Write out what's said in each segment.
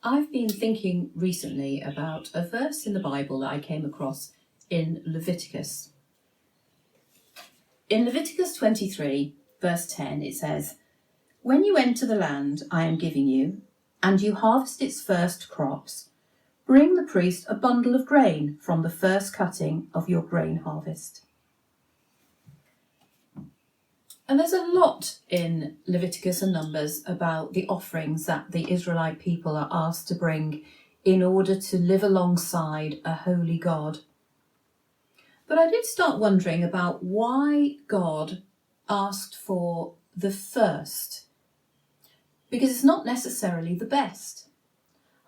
I've been thinking recently about a verse in the Bible that I came across in Leviticus. In Leviticus 23, verse 10, it says, "When you enter the land I am giving you, and you harvest its first crops, bring the priest a bundle of grain from the first cutting of your grain harvest." And there's a lot in Leviticus and Numbers about the offerings that the Israelite people are asked to bring in order to live alongside a holy God. But I did start wondering about why God asked for the first, because it's not necessarily the best.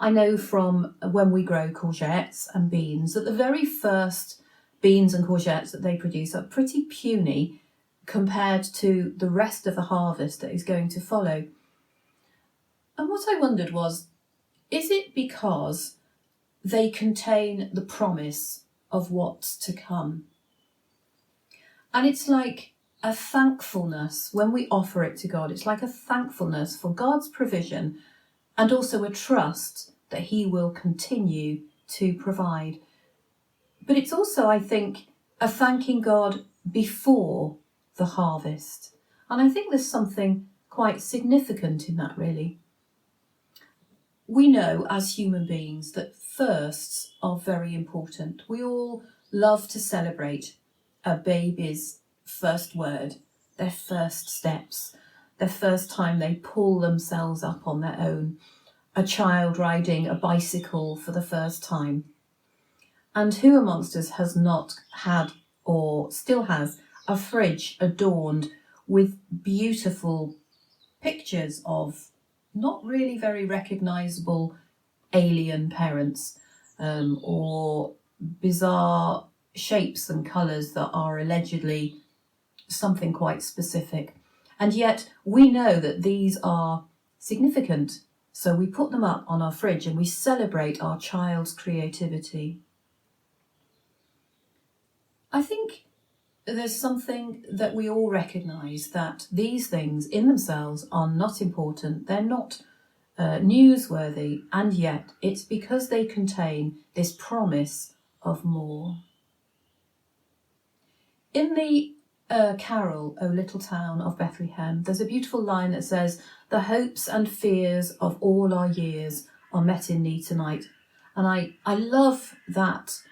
I know from when we grow courgettes and beans that the very first beans and courgettes that they produce are pretty puny compared to the rest of the harvest that is going to follow. And what I wondered was, is it because they contain the promise of what's to come? And it's like a thankfulness when we offer it to God. It's like a thankfulness for God's provision and also a trust that He will continue to provide. But it's also, I think, a thanking God before the harvest. And I think there's something quite significant in that, really. We know as human beings that firsts are very important. We all love to celebrate a baby's first word, their first steps, their first time they pull themselves up on their own, a child riding a bicycle for the first time. And who amongst us has not had or still has a fridge adorned with beautiful pictures of not really very recognisable alien parents, or bizarre shapes and colours that are allegedly something quite specific. And yet we know that these are significant, so we put them up on our fridge and we celebrate our child's creativity. I think there's something that we all recognise, that these things in themselves are not important, they're not newsworthy, and yet it's because they contain this promise of more. In the carol, O Little Town of Bethlehem, there's a beautiful line that says, "The hopes and fears of all our years are met in thee tonight." And I love that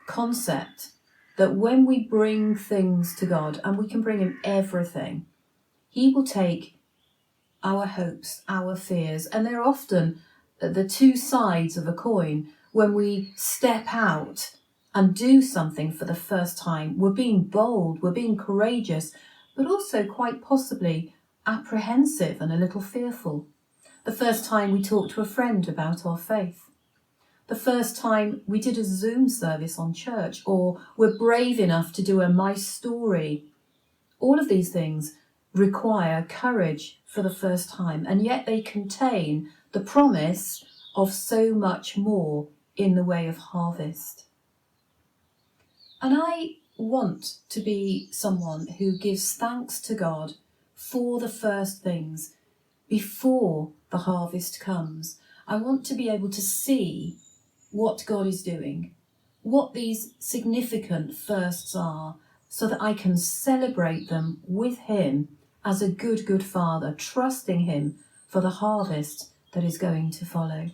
concept, that when we bring things to God, and we can bring Him everything, He will take our hopes, our fears, and they're often the two sides of a coin. When we step out and do something for the first time, we're being bold, we're being courageous, but also quite possibly apprehensive and a little fearful. The first time we talked to a friend about our faith. The first time we did a Zoom service on church, or we're brave enough to do a My Story. All of these things require courage for the first time, and yet they contain the promise of so much more in the way of harvest. And I want to be someone who gives thanks to God for the first things before the harvest comes. I want to be able to see what God is doing, what these significant firsts are, so that I can celebrate them with Him as a good, good Father, trusting Him for the harvest that is going to follow.